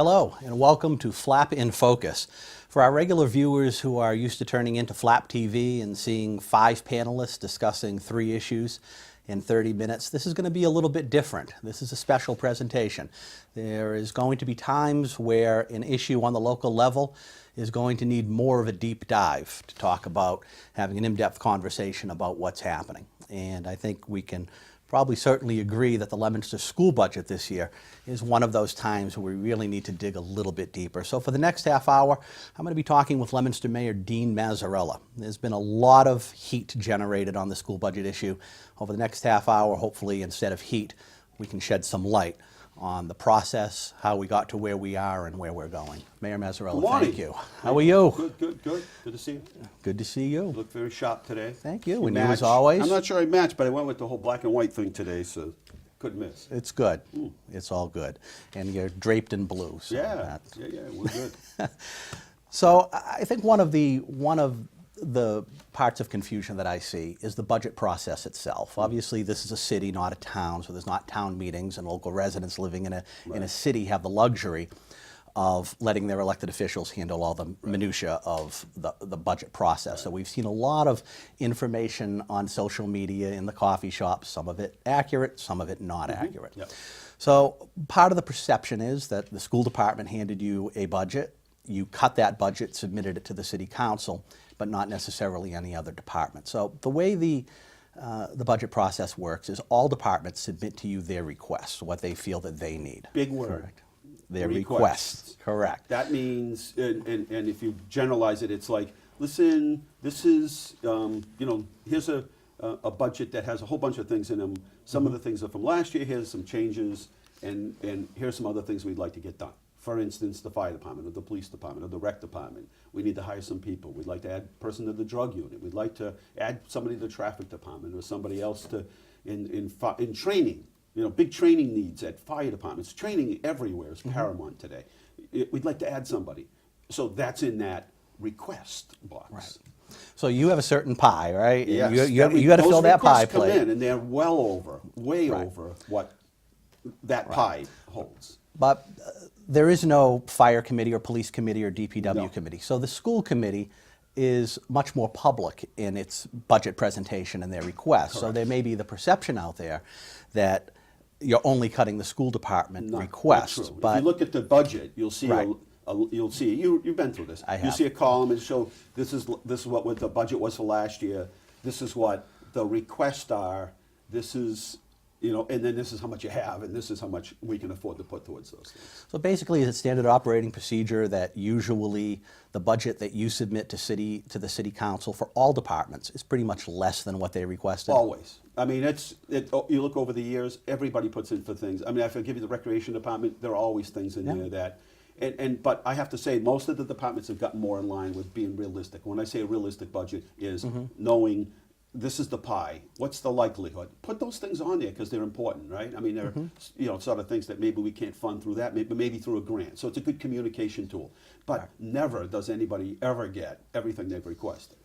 Hello, and welcome to Flap in Focus. For our regular viewers who are used to turning into Flap TV and seeing 5 panelists discussing 3 issues in 30 minutes, this is going to be a little bit different. This is a special presentation. There is going to be times where an issue on the local level is going to need more of a deep dive to talk about having an in-depth conversation about what's happening. And I think we can probably certainly agree that the Leominster school budget this year is one of those times where we really need to dig a little bit deeper. So for the next half hour, I'm going to be talking with Leominster Mayor Dean Mazzarella. There's been a lot of heat generated on the school budget issue. Over the next half hour, hopefully, instead of heat, we can shed some light on the process, how we got to where we are, and where we're going. Mayor Mazzarella, thank you. How are you? Good. Good to see you. Good to see you. You look very sharp today. Thank you. And you as always. I'm not sure I matched, but I went with the whole black and white thing today, so couldn't miss. It's good. It's all good. And you're draped in blue. So yeah, we're good. So I think one of the parts of confusion that I see is the budget process itself. Obviously, this is a city, not a town, so there's not town meetings, and local residents living in a city have the luxury of letting their elected officials handle all the minutia of the budget process. So we've seen a lot of information on social media, in the coffee shops, some of it accurate, some of it not accurate. Yep. So part of the perception is that the school department handed you a budget, you cut that budget, submitted it to the city council, but not necessarily any other department. So the way the budget process works is all departments submit to you their requests, what they feel that they need. Big word. Correct. Their requests. Correct. That means, and if you generalize it, it's like, listen, this is, here's a budget that has a whole bunch of things in them. Some of the things are from last year, here's some changes, and here's some other things we'd like to get done. For instance, the fire department, or the police department, or the rec department. We need to hire some people. We'd like to add a person to the drug unit. We'd like to add somebody to the traffic department, or somebody else to in training. Big training needs at fire departments. Training everywhere is paramount today. We'd like to add somebody. So that's in that request box. Right. So you have a certain pie, right? Yes. You got to fill that pie plate. Those requests come in, and they're well over, way over what that pie holds. But there is no fire committee or police committee or DPW committee. So the school committee is much more public in its budget presentation and their requests. Correct. So there may be the perception out there that you're only cutting the school department requests. Not true. But if you look at the budget, you'll see right. You've been through this. I have. You see a column and show this is what the budget was for last year. This is what the requests are. This is and then this is how much you have, and this is how much we can afford to put towards those things. So basically, is it standard operating procedure that usually the budget that you submit to the city council for all departments is pretty much less than what they requested? Always. I mean, you look over the years, everybody puts in for things. I mean, if I give you the recreation department, there are always things in there that, but I have to say, most of the departments have gotten more in line with being realistic. When I say a realistic budget is knowing this is the pie. What's the likelihood? Put those things on there because they're important, right? I mean, they're sort of things that maybe we can't fund through that, maybe through a grant. So it's a good communication tool. But never does anybody ever get everything they've requested.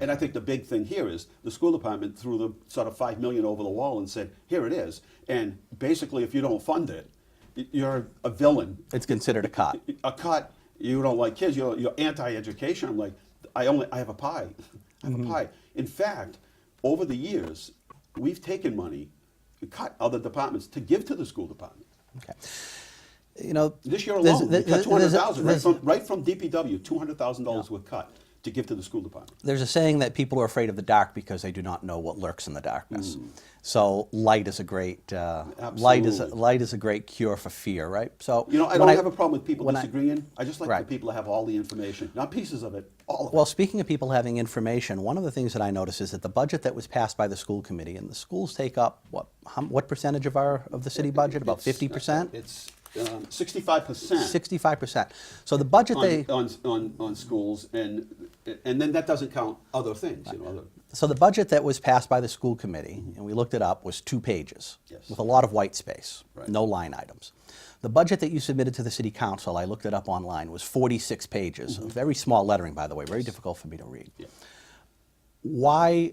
And I think the big thing here is the school department threw the sort of $5 million over the wall and said, here it is. And basically, if you don't fund it, you're a villain. It's considered a cut. A cut. You don't like kids. You're anti-education. I'm like, I have a pie. I have a pie. In fact, over the years, we've taken money, cut other departments to give to the school department. Okay. This year alone, we cut $200,000 right from DPW. $200,000 were cut to give to the school department. There's a saying that people are afraid of the dark because they do not know what lurks in the darkness. So light is a great light is a great cure for fear, right? So I don't have a problem with people disagreeing. I just like for people to have all the information, not pieces of it, all of it. Well, speaking of people having information, one of the things that I noticed is that the budget that was passed by the school committee, and the schools take up what percentage of the city budget? About 50%. It's 65%. 65%. So the budget on schools, and then that doesn't count other things. So the budget that was passed by the school committee, and we looked it up, was 2 pages with a lot of white space, no line items. The budget that you submitted to the city council, I looked it up online, was 46 pages. Very small lettering, by the way, very difficult for me to read. Why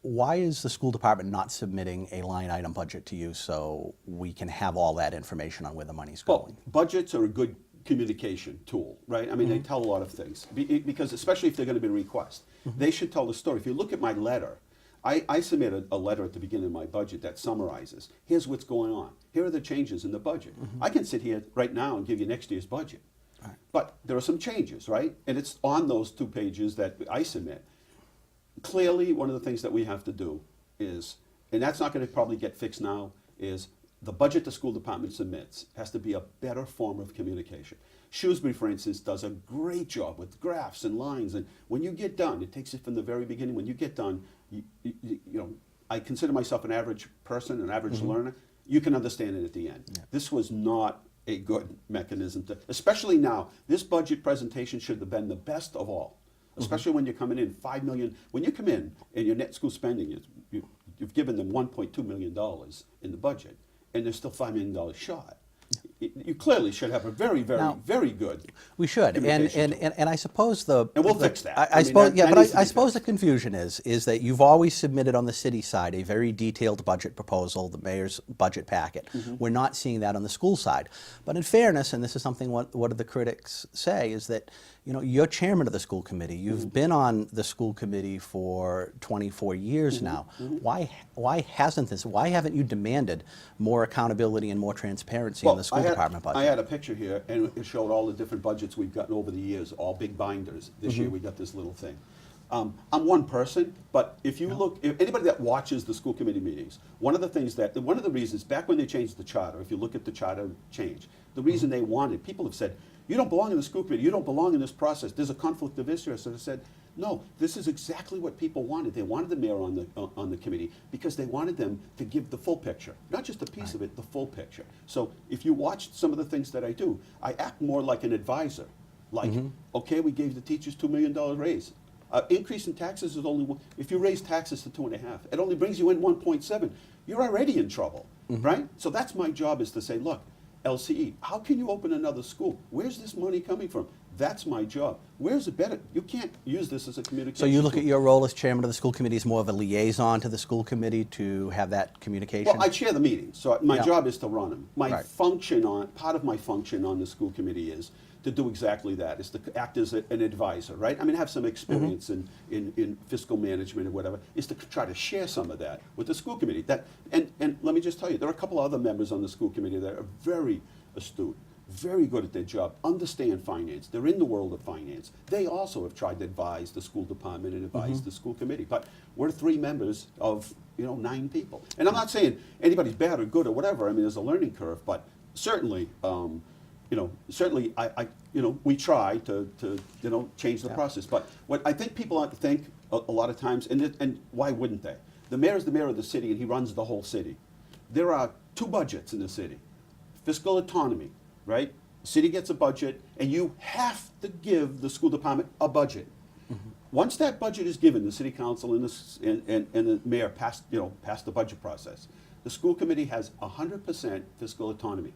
why is the school department not submitting a line item budget to you so we can have all that information on where the money's Well, going? budgets are a good communication tool, right? I mean, they tell a lot of things, because especially if they're going to be a request. They should tell the story. If you look at my letter, I submit a letter at the beginning of my budget that summarizes, here's what's going on. Here are the changes in the budget. I can sit here right now and give you next year's budget. Right. But there are some changes, right? And it's on those 2 pages that I submit. Clearly, one of the things that we have to do is, and that's not going to probably get fixed now, is the budget the school department submits has to be a better form of communication. Shrewsbury, for instance, does a great job with graphs and lines, and when you get done, it takes it from the very beginning. When you get done, you know, I consider myself an average person, an average learner. You can understand it at the end. Yeah. This was not a good mechanism, especially now. This budget presentation should have been the best of all. Especially when you're coming in $5 million. When you come in and your net school spending, you've given them $1.2 million in the budget, and they're still $5 million short. You clearly should have a very, very good. We should, and I suppose and we'll fix that. I suppose the confusion is that you've always submitted on the city side a very detailed budget proposal, the mayor's budget packet. We're not seeing that on the school side. But in fairness, and this is something what do the critics say, is that you're chairman of the school committee. You've been on the school committee for 24 years now. Why haven't you demanded more accountability and more transparency in the school department budget? I had a picture here, and it showed all the different budgets we've gotten over the years, all big binders. This year we got this little thing. I'm one person, but if anybody that watches the school committee meetings, one of the reasons, back when they changed the charter, if you look at the charter change, the reason they wanted, people have said, you don't belong in the school committee, you don't belong in this process, there's a conflict of interest. So they said, no, this is exactly what people wanted. They wanted the mayor on the committee because they wanted them to give the full picture, not just a piece of it, the full picture. So if you watch some of the things that I do, I act more like an advisor. Like, okay, we gave the teachers $2 million raise. Increase in taxes is only, if you raise taxes to 2.5, it only brings you in 1.7. You're already in trouble, right? So that's my job, is to say, look, LCE, how can you open another school? Where's this money coming from? That's my job. Where's it better? You can't use this as a communication So you look tool. at your role as chairman of the school committee as more of a liaison to the school committee to have that communication? Well, I chair the meetings, so my job is to run them. Right. Part of my function on the school committee is to do exactly that, is to act as an advisor, right? I mean, have some experience in fiscal management or whatever, is to try to share some of that with the school committee. And let me just tell you, there are a couple other members on the school committee that are very astute, very good at their job, understand finance, they're in the world of finance. They also have tried to advise the school department and advise the school committee. But we're 3 members of 9 people. And I'm not saying anybody's bad or good or whatever, I mean, there's a learning curve, but certainly, we try to change the process. But what I think people ought to think a lot of times, and why wouldn't they? The mayor is the mayor of the city, and he runs the whole city. There are 2 budgets in the city. Fiscal autonomy, right? The city gets a budget, and you have to give the school department a budget. Once that budget is given, the city council and the mayor pass the budget process. The school committee has 100% fiscal autonomy.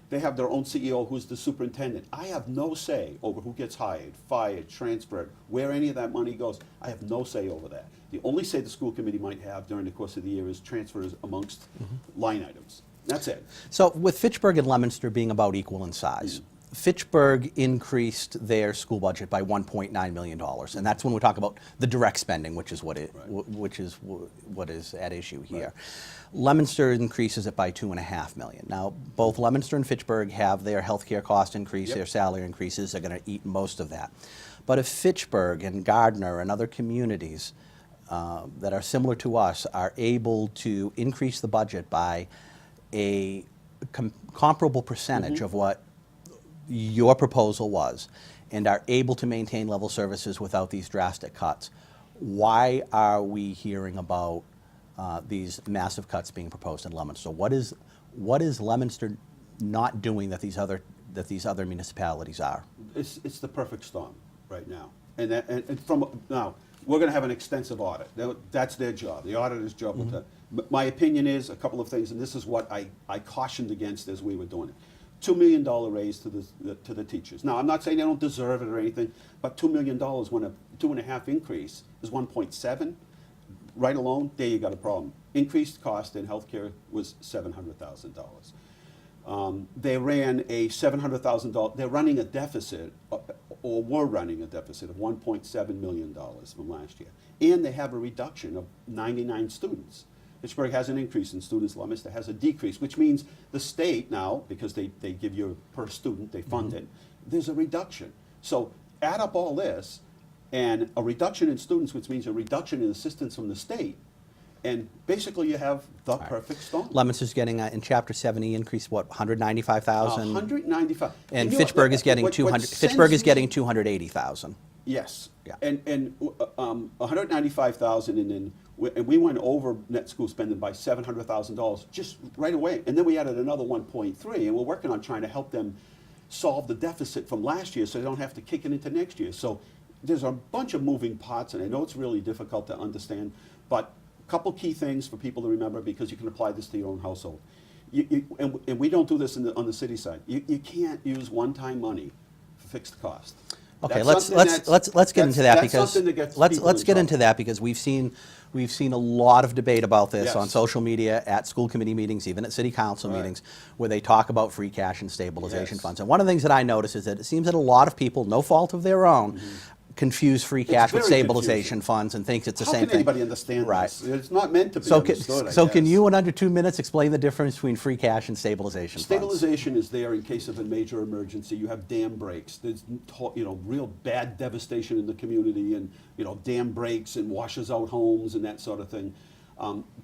They have their own CEO, who's the superintendent. I have no say over who gets hired, fired, transferred, where any of that money goes. I have no say over that. The only say the school committee might have during the course of the year is transfers amongst line items. That's it. So with Fitchburg and Leominster being about equal in size, Fitchburg increased their school budget by $1.9 million, and that's when we talk about the direct spending, which is what is at issue here. Right. Leominster increases it by $2.5 million. Now, both Leominster and Fitchburg have their health care cost increase, their salary increases. They're going to eat most of that. But if Fitchburg and Gardner and other communities that are similar to us are able to increase the budget by a comparable percentage of what your proposal was, and are able to maintain level services without these drastic cuts, why are we hearing about these massive cuts being proposed in Leominster? What is Leominster not doing that these other municipalities are? It's the perfect storm right now, and from now we're going to have an extensive audit. That's their job. The auditor's job. My opinion is a couple of things, and this is what I cautioned against as we were doing it. $2 million raise to the teachers. Now, I'm not saying they don't deserve it or anything, but $2 million when a 2.5 increase is 1.7, right alone, there you got a problem. Increased cost in healthcare was $700,000. They ran a $700,000, they're running a deficit, or were running a deficit of $1.7 million from last year. And they have a reduction of 99 students. Fitchburg has an increase in students, Leominster has a decrease, which means the state now, because they give you per student, they fund it, there's a reduction. So add up all this, and a reduction in students, which means a reduction in assistance from the state, and basically you have the perfect storm. Leominster's getting, in Chapter 70, increased, what, 195,000? 195. And Fitchburg is getting 200, Fitchburg is getting 280,000. Yes. Yeah. And 195,000, and we went over net school spending by $700,000 just right away. And then we added another 1.3, and we're working on trying to help them solve the deficit from last year so they don't have to kick it into next year. So there's a bunch of moving parts, and I know it's really difficult to understand, but a couple key things for people to remember, because you can apply this to your own household. And we don't do this on the city side. You can't use one-time money for fixed cost. Okay, That's let's get into that, that's because something that gets let's people in get trouble. into that, because we've seen a lot of debate about this Yes. on social media, at school committee meetings, even at city council Right. meetings, where they talk about free cash and stabilization Yes. funds. And one of the things that I notice is that it seems that a lot of people, no fault of their own, confuse free cash with very stabilization confusing. funds and thinks it's the How same can thing. anybody understand Right. this? It's not meant to be So understood, I can guess. you, in under 2 minutes, explain the difference between free cash and stabilization funds? Stabilization is there in case of a major emergency. You have dam breaks. There's real bad devastation in the community, and dam breaks and washes out homes and that sort of thing.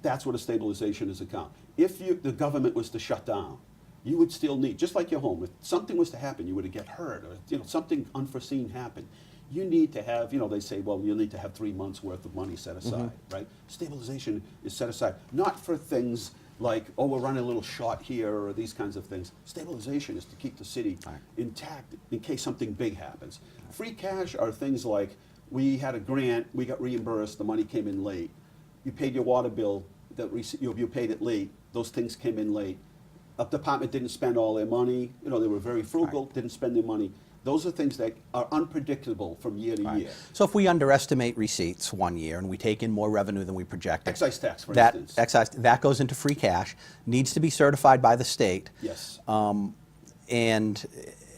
That's what a stabilization is account. If the government was to shut down, you would still need, just like your home, if something was to happen, you would get hurt, or something unforeseen happened. You need to have, they say, well, you'll need to have 3 months worth of money set aside, right? Stabilization is set aside, not for things like, oh, we're running a little short here, or these kinds of things. Stabilization is to keep the city intact in case something big happens. Free cash are things like, we had a grant, we got reimbursed, the money came in late. You paid your water bill, you paid it late, those things came in late. A department didn't spend all their money, they were very frugal, didn't spend their money. Those are things that are unpredictable from year to year. So if we underestimate receipts one year and we take in more revenue than we projected, Excise tax, for instance. that goes into free cash, needs to be certified by the state. Yes. And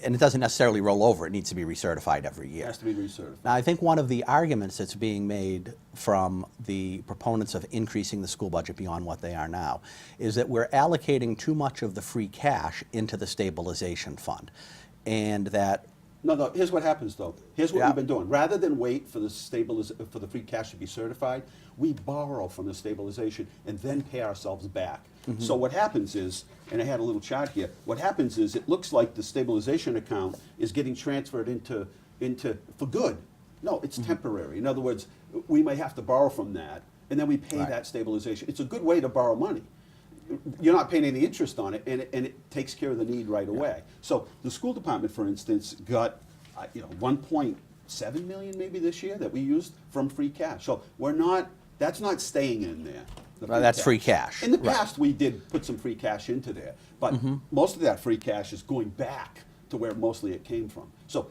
it doesn't necessarily roll over. It needs to be recertified every It year. has to be recertified. Now, I think one of the arguments that's being made from the proponents of increasing the school budget beyond what they are now is that we're allocating too much of the free cash into the stabilization fund, and that No, here's what happens though. Here's what Yeah. we've been doing. Rather than wait for the free cash to be certified, we borrow from the stabilization and then pay ourselves back. So what happens is, and I had a little chart here, what happens is it looks like the stabilization account is getting transferred into for good. No, it's temporary. In other words, we may have to borrow from that, and then we pay Right. that stabilization. It's a good way to borrow money. You're not paying any interest on it, and it takes care of the need right away. So the school department, for instance, got 1.7 million maybe this year that we used from free cash. So that's not staying in there. Well, that's free cash. In the Right. past, we did put some free cash into there, but most of that free cash is going back to where mostly it came from. So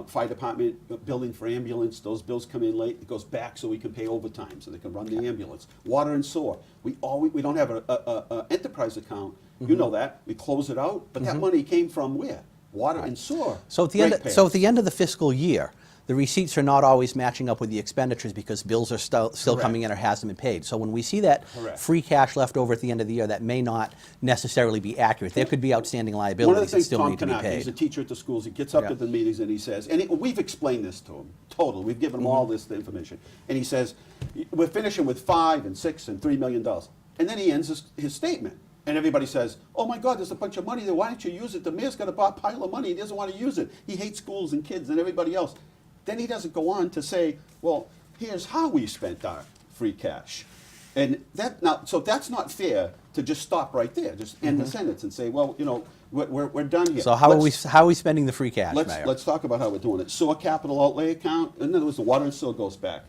fire department, billing for ambulance, those bills come in late, it goes back so we can pay overtime, so they can run the ambulance. Water and sewer, we don't have a enterprise account, you know that, we close it out, but that money came from where? Water and sewer. So at the end of the fiscal year, the receipts are not always matching up with the expenditures because bills are still coming in or hasn't been paid. So when we see that Correct. free cash left over at the end of the year, that may not necessarily be accurate. There could be outstanding One of the liabilities that things still Tom need to be Tanaka, he's a paid. teacher at the schools, he gets up Yeah. at the meetings and he says, we've explained this to him, total, we've given him all this information. And he says, we're finishing with $5 and $6 and $3 million. And then he ends his statement. And everybody says, oh my God, there's a bunch of money there, why don't you use it? The mayor's got a pile of money, he doesn't want to use it. He hates schools and kids and everybody else. Then he doesn't go on to say, well, here's how we spent our free cash. And so that's not fair to just stop right there, just end the sentence and say, well, we're done here. So how are we spending the free cash, Mayor? Let's talk about how we're doing it. Sewer capital outlay account, in other words, the water and sewer goes back.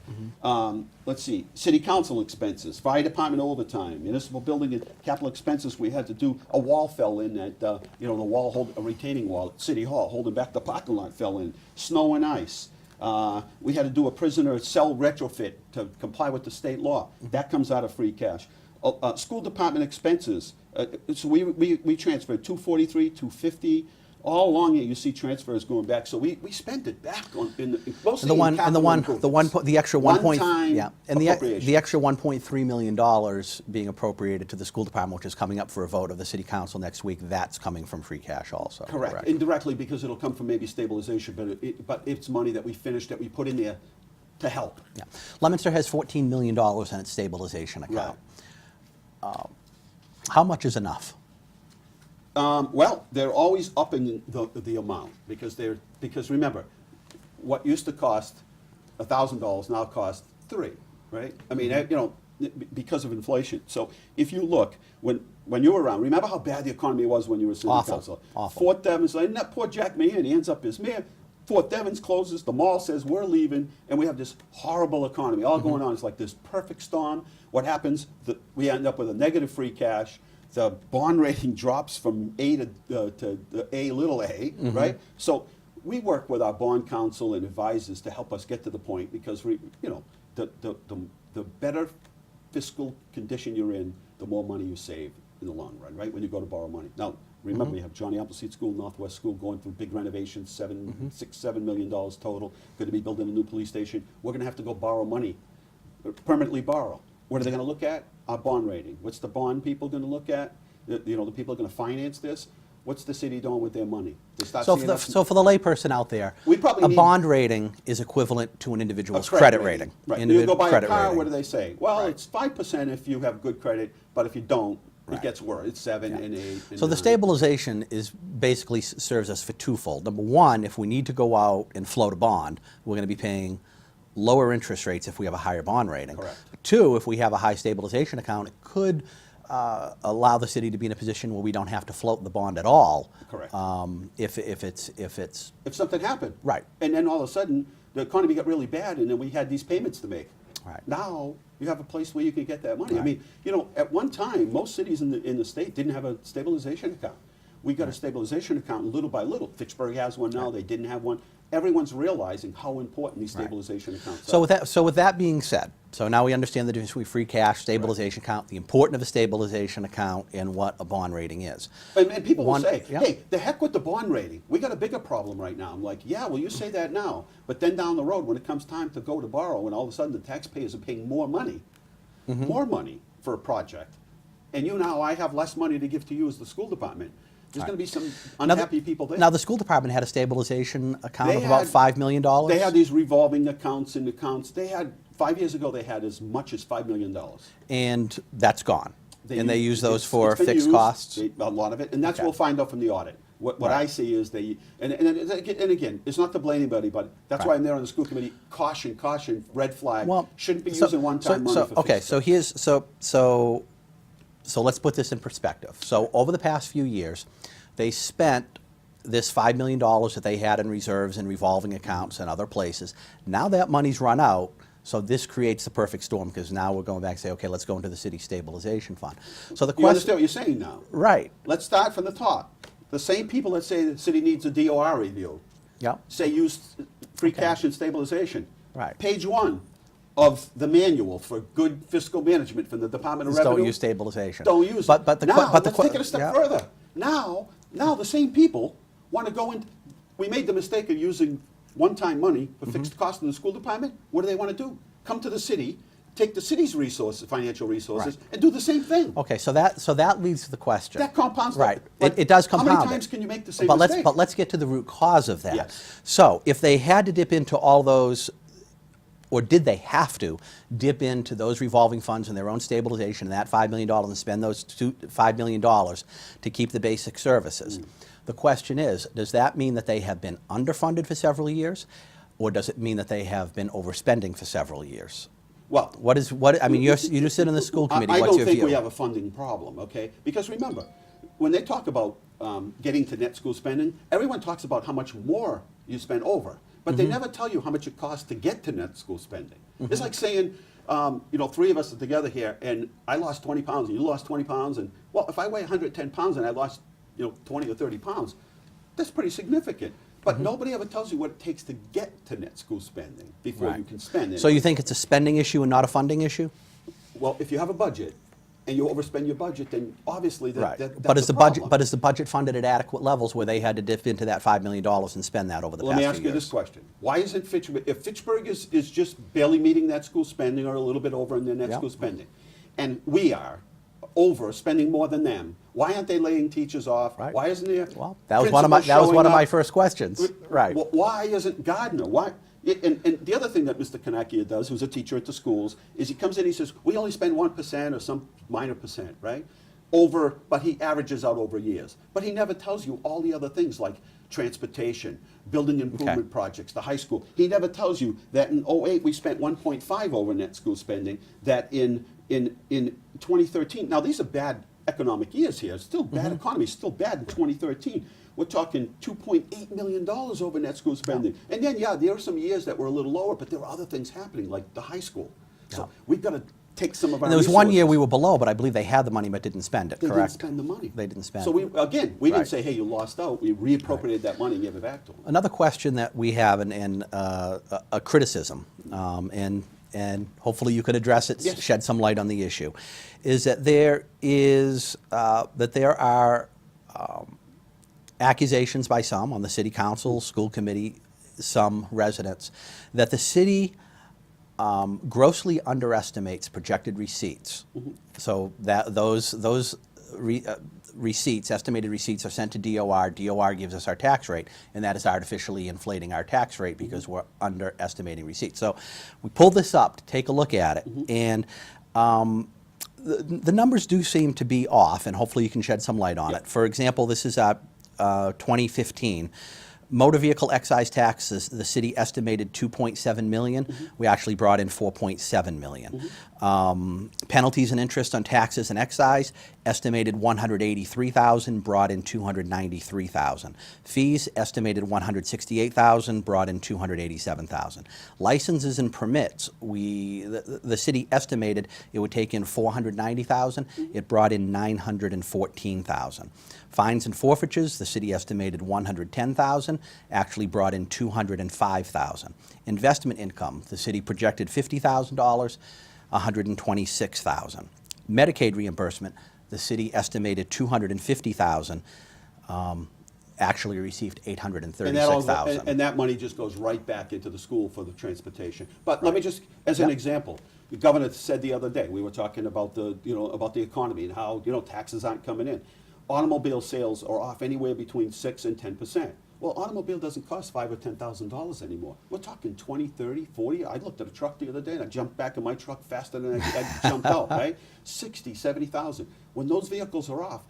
Let's see, city council expenses, fire department overtime, municipal building and capital expenses. We had to do, a wall fell in at, the wall, a retaining wall at City Hall, holding back the parking lot fell in. Snow and ice. We had to do a prisoner cell retrofit to comply with the state law. That comes out of free cash. School department expenses. So we transferred 243, 250. All along here, you see transfers going back. So we spent it back on mostly the extra one-time the extra $1.3 million being appropriated to the school department, which is coming up for a vote of the city council next week. That's coming from free cash also. Correct. Indirectly, because it'll come from maybe stabilization, but it's money that we finished that we put in there to help. Yeah. Leominster has $14 million in its stabilization account. Right. How much is enough? Well, they're always upping the amount because remember, what used to cost $1,000 now costs $3,000, right? I mean, you know, because of inflation. So if you look when you were around, remember how bad the economy was when you were city council. Awful. Fort Devens, and that poor Jack Mahan, he ends up as mayor. Fort Devens closes, the mall says we're leaving, and we have this horrible economy. All going on is like this perfect storm. What happens? We end up with a negative free cash. The bond rating drops from A to A little a, right? So we work with our bond counsel and advisors to help us get to the point because the better fiscal condition you're in, the more money you save in the long run, right? When you go to borrow money. Now, remember, we have Johnny Appleseed School, Northwest School, going through big renovations, $7 million total. Going to be building a new police station. We're going to have to go borrow money, permanently borrow. What are they going to look at? Our bond rating. What's the bond people going to look at? The people are going to finance this. What's the city doing with their money? So for the layperson out there, a bond rating is equivalent to an individual's credit rating. Right. You go buy a car, what do they say? Well, it's 5% if you have good credit, but if you don't, it gets worse. It's 7 and 8 and So 9. the stabilization is basically serves us for twofold. Number one, if we need to go out and float a bond, we're going to be paying lower interest rates if we have a higher bond rating. Correct. Two, if we have a high stabilization account, it could allow the city to be in a position where we don't have to float the bond at all. Correct. If something happened. Right. And then all of a sudden, the economy got really bad, and then we had these payments to make. Right. Now you have a place where you can get that money. Right. I mean, at one time, most cities in the state didn't have a stabilization account. We got a stabilization account little by little. Fitchburg has one now. They didn't have one. Everyone's realizing how important these stabilization accounts are. So with that being said, so now we understand the difference between free cash, stabilization account, the importance of a stabilization account, and what a bond rating is. And people will say, hey, the heck with the bond rating. We got a bigger problem right now. I'm like, yeah, well, you say that now. But then down the road, when it comes time to go to borrow, and all of a sudden the taxpayers are paying more money for a project, and I have less money to give to you as the school department. There's going to be some unhappy people there. Now, the school department had a stabilization account of about $5 million? They had these revolving accounts and accounts. They had, 5 years ago, they had as much as $5 million. And that's gone? They use those for fixed costs? A lot of it, and that's what we'll find out from the audit. What I see is and again, it's not to blame anybody, but that's why I'm there on the school committee. Caution, red flag. Shouldn't be using one-time money for fixed stuff. So let's put this in perspective. So over the past few years, they spent this $5 million that they had in reserves and revolving accounts and other places. Now that money's run out, so this creates the perfect storm because now we're going back and say, okay, let's go into the city stabilization fund. So the question, you understand what you're saying now? Right. Let's start from the top. The same people that say the city needs a DOR review say use free cash and stabilization. Right. Page 1 of the manual for good fiscal management from the Department of Revenue. Don't use stabilization. Don't use it. But let's take it a step further. Now the same people want to go in. We made the mistake of using one-time money for fixed costs in the school department. What do they want to do? Come to the city, take the city's financial resources, and do the same thing. Okay, so that leads to the question. That compounds. Right. It does compound. How many times can you make the same mistake? But let's get to the root cause of that. Yes. So if they had to dip into all those, or did they have to dip into those revolving funds in their own stabilization and that $5 million and spend those $5 million to keep the basic services? The question is, does that mean that they have been underfunded for several years, or does it mean that they have been overspending for several years? Well, I mean, you just sit in the school committee. I What's don't your think view? we have a funding problem, okay? Because remember, when they talk about getting to net school spending, everyone talks about how much more you spend over. But they never tell you how much it costs to get to net school spending. It's like saying, 3 of us are together here, and I lost 20 pounds, and you lost 20 pounds, and, well, if I weigh 110 pounds and I lost, 20 or 30 pounds, that's pretty significant. But nobody ever tells you what it takes to get to net school spending before Right. you can spend it. So you think it's a spending issue and not a funding issue? Well, if you have a budget and you overspend your budget, then obviously Right. that's But is a the problem. budget is the budget funded at adequate levels where they had to dip into that $5 million and spend that over the Let past me few ask you years? this question. Why isn't Fitchburg, if Fitchburg is just barely meeting that school spending or a little bit over in their net Yep. school spending, and we are over spending more than them, why aren't they laying teachers off? Right. Why isn't there Well, that was one of my first questions. Right. Why isn't Gardner? Why? And the other thing that Mr. Kanakia does, who's a teacher at the schools, is he comes in and he says, we only spend 1% or some minor percent, right? But he averages out over years. But he never tells you all the other things like transportation, building improvement projects, the high school. He never tells you that in '08 we spent 1.5 over net school spending, that in 2013, now these are bad economic years here, it's still bad economy, it's still bad in 2013. We're talking $2.8 million over net school spending. And then, yeah, there are some years that were a little lower, but there were other things happening, like the high school. So we've got to take some of our And there was one year resources. we were below, but I believe they had the money but didn't spend it, They correct? didn't spend the money. They didn't spend So it. we didn't Right. say, hey, you lost out. We reappropriated that money and gave it back to them. Another question that we have, and a criticism, and hopefully you could address it, Yes. shed some light on the issue, is that there are accusations by some on the city council, school committee, some residents, that the city grossly underestimates projected receipts. So that those receipts, estimated receipts, are sent to DOR. DOR gives us our tax rate, and that is artificially inflating our tax rate because we're underestimating receipts. So we pulled this up to take a look at it, and the numbers do seem to be off, and hopefully you can shed some light on it. For example, this is 2015. Motor vehicle excise taxes, the city estimated 2.7 million. We actually brought in 4.7 million. Penalties and interest on taxes and excise, estimated 183,000, brought in 293,000. Fees, estimated 168,000, brought in 287,000. Licenses and permits, the city estimated it would take in 490,000. It brought in 914,000. Fines and forfeitures, the city estimated 110,000, actually brought in 205,000. Investment income, the city projected $50,000, 126,000. Medicaid reimbursement, the city estimated 250,000, actually received 836,000. And that money just goes right back into the school for the transportation. But let me just, as an example, the governor said the other day, we were talking about about the economy and how taxes aren't coming in. Automobile sales are off anywhere between 6 and 10%. Well, automobile doesn't cost $5,000 or $10,000 anymore. We're talking 20, 30, 40. I looked at a truck the other day and I jumped back in my truck faster than I jumped out, right? 60, 70,000. When those vehicles are off,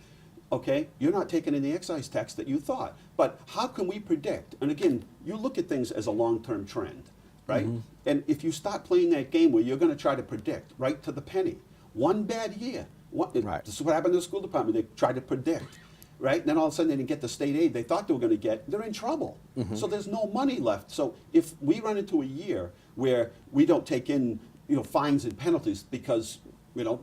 okay, you're not taking in the excise tax that you thought. But how can we predict? And again, you look at things as a long-term trend, right? And if you start playing that game where you're going to try to predict right to the penny, one bad year, Right. this is what happened to the school department. They tried to predict, right? And then all of a sudden they didn't get the state aid they thought they were going to get. They're in trouble. So there's no money left. So if we run into a year where we don't take in, fines and penalties because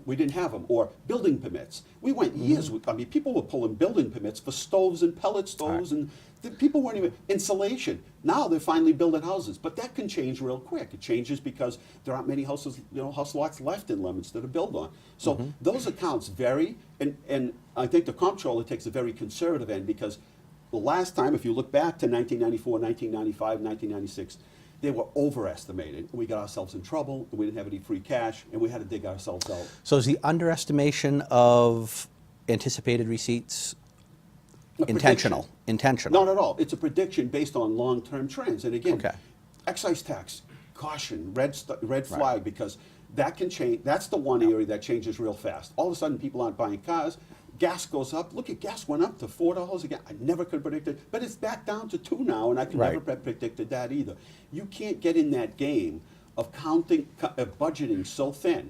we didn't have them, or building permits. We went years with, people were pulling building permits for stoves and pellet stoves, and people weren't even, insulation. Now they're finally building houses, but that can change real quick. It changes because there aren't many houses, house lots left in Leominster to build on. So those accounts vary, and I think the comptroller takes a very conservative end, because the last time, if you look back to 1994, 1995, 1996, they were overestimated. We got ourselves in trouble, and we didn't have any free cash, and we had to dig ourselves out. So is the underestimation of anticipated receipts intentional? Intentional? Not at all. It's a prediction based on long-term trends. And again, excise tax, caution, red flag, because that can change. That's the one area that changes real fast. All of a sudden, people aren't buying cars. Gas goes up. Look at gas went up to $4 again. I never could predict it, but it's back down to $2 now, and I could never have predicted that either. You can't get in that game of budgeting so thin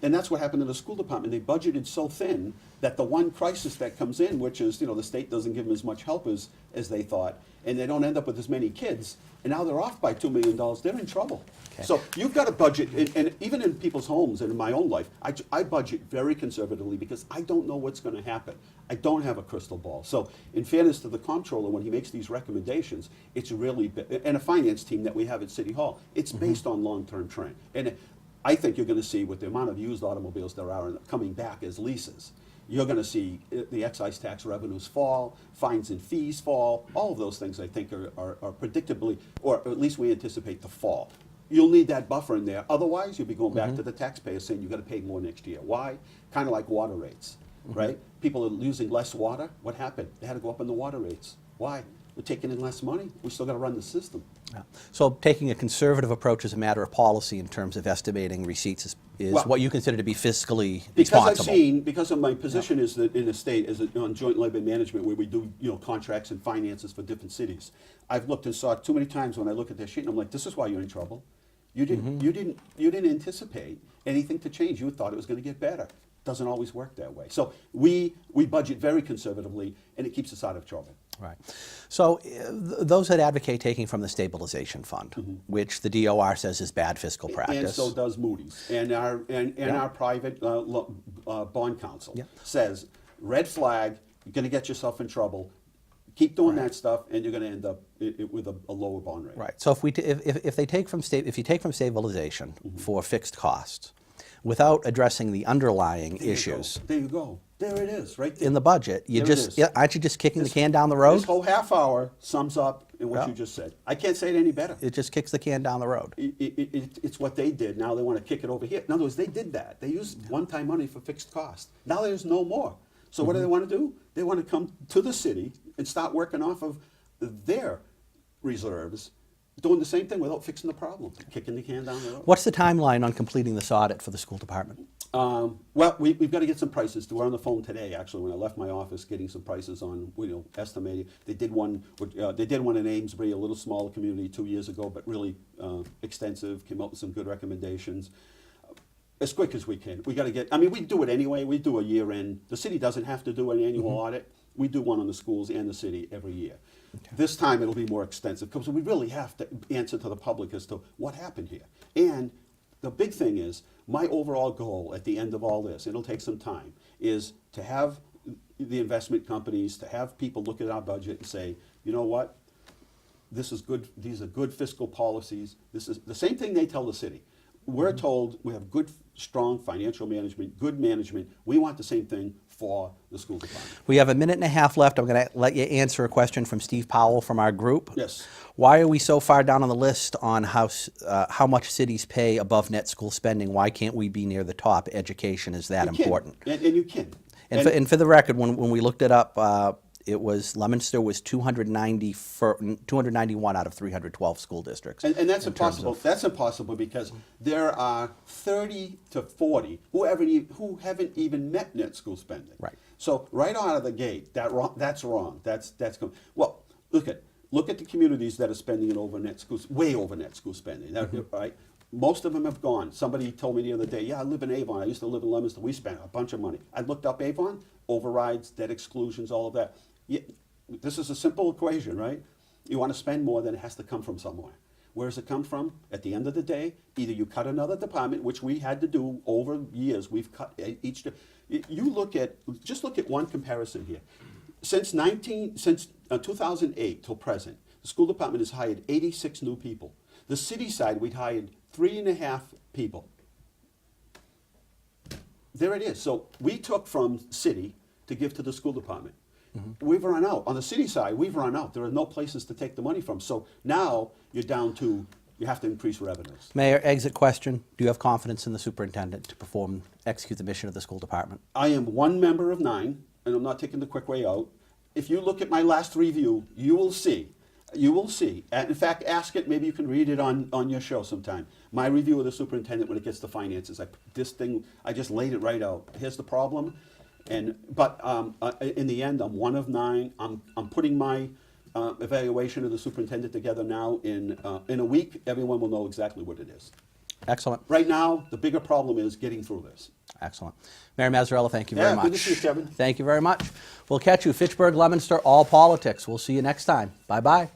And that's what happened in the school department. They budgeted so thin that the one crisis that comes in, which is, the state doesn't give them as much help as they thought, and they don't end up with as many kids, and now they're off by $2 million, they're in trouble. Okay. So you've got to budget, and even in people's homes and in my own life, I budget very conservatively because I don't know what's going to happen. I don't have a crystal ball. So in fairness to the comptroller, when he makes these recommendations, it's really, and a finance team that we have at City Hall, it's based on long-term trend. And I think you're going to see with the amount of used automobiles there are coming back as leases, you're going to see the excise tax revenues fall, fines and fees fall. All of those things I think are predictably, or at least we anticipate to fall. You'll need that buffer in there. Otherwise, you'll be going back to the taxpayer saying you've got to pay more next year. Why? Kind of like water rates, right? People are using less water. What happened? They had to go up in the water rates. Why? We're taking in less money. We still got to run the system. Yeah. So taking a conservative approach as a matter of policy in terms of estimating receipts is Well, what you consider to be fiscally Because responsible. because of my position is that in the state on joint labor management, where we do contracts and finances for different cities, I've looked and saw it too many times when I look at that sheet, and I'm like, this is why you're in trouble. You didn't anticipate anything to change. You thought it was going to get better. Doesn't always work that way. So we budget very conservatively, and it keeps us out of trouble. Right. So those that advocate taking from the stabilization fund, which the DOR says is bad fiscal practice. And so does Moody's. And our private bond counsel says, red flag, you're going to get yourself in trouble. Keep doing that stuff, and you're going to end up with a lower bond rate. Right. So if you take from stabilization for fixed costs, without addressing the underlying issues. There you go. There it is, right there. In the budget, aren't you just kicking the can down the road? This whole half hour sums up in what you just said. I can't say it any better. It just kicks the can down the road. It's what they did. Now they want to kick it over here. In other words, they did that. They used one-time money for fixed costs. Now there's no more. So what do they want to do? They want to come to the city and start working off of their reserves, doing the same thing without fixing the problem, kicking the can down the road. What's the timeline on completing this audit for the school department? Well, we've got to get some prices. We're on the phone today, actually, when I left my office, getting some prices on, estimating. They did one in Amesbury, a little smaller community 2 years ago, but really extensive, came up with some good recommendations. As quick as we can. We got to get, we do it anyway. We do a year end. The city doesn't have to do an annual audit. We do one on the schools and the city every year. Okay. This time it'll be more extensive because we really have to answer to the public as to what happened here. And the big thing is, my overall goal at the end of all this, it'll take some time, is to have the investment companies, to have people look at our budget and say, you know what, this is good, these are good fiscal policies. This is the same thing they tell the city. We're told we have good, strong financial management, good management. We want the same thing for the school department. We have a minute and a half left. I'm going to let you answer a question from Steve Powell from our group. Yes. Why are we so far down on the list on how much cities pay above net school spending? Why can't we be near the top? Education is that important. And you can. And for the record, when we looked it up, it was Leominster was 291 out of 312 school districts. And that's impossible. That's impossible because there are 30 to 40 who haven't even met net school spending. Right. So right out of the gate, that's wrong. Well, look at the communities that are spending it over net schools, way over net school spending. Right. Most of them have gone. Somebody told me the other day, yeah, I live in Avon. I used to live in Leominster. We spent a bunch of money. I looked up Avon, overrides, debt exclusions, all of that. Yeah, this is a simple equation, right? You want to spend more, then it has to come from somewhere. Where does it come from? At the end of the day, either you cut another department, which we had to do over years. We've cut each. Just look at one comparison here. Since 2008 till present, the school department has hired 86 new people. The city side, we'd hired 3.5 people. There it is. So we took from city to give to the school department. We've run out. On the city side, we've run out. There are no places to take the money from. So now you're down to, you have to increase revenues. Mayor, exit question. Do you have confidence in the superintendent to execute the mission of the school department? I am one member of 9, and I'm not taking the quick way out. If you look at my last review, you will see. And in fact, ask it, maybe you can read it on your show sometime. My review of the superintendent when it gets to finances. I just laid it right out. Here's the problem. But in the end, I'm one of 9. I'm putting my evaluation of the superintendent together now. In a week, everyone will know exactly what it is. Excellent. Right now, the bigger problem is getting through this. Excellent. Mayor Mazzarella, thank you very much. Good to see you, Kevin. Thank you very much. We'll catch you, Fitchburg-Leominster, All Politics. We'll see you next time. Bye-bye.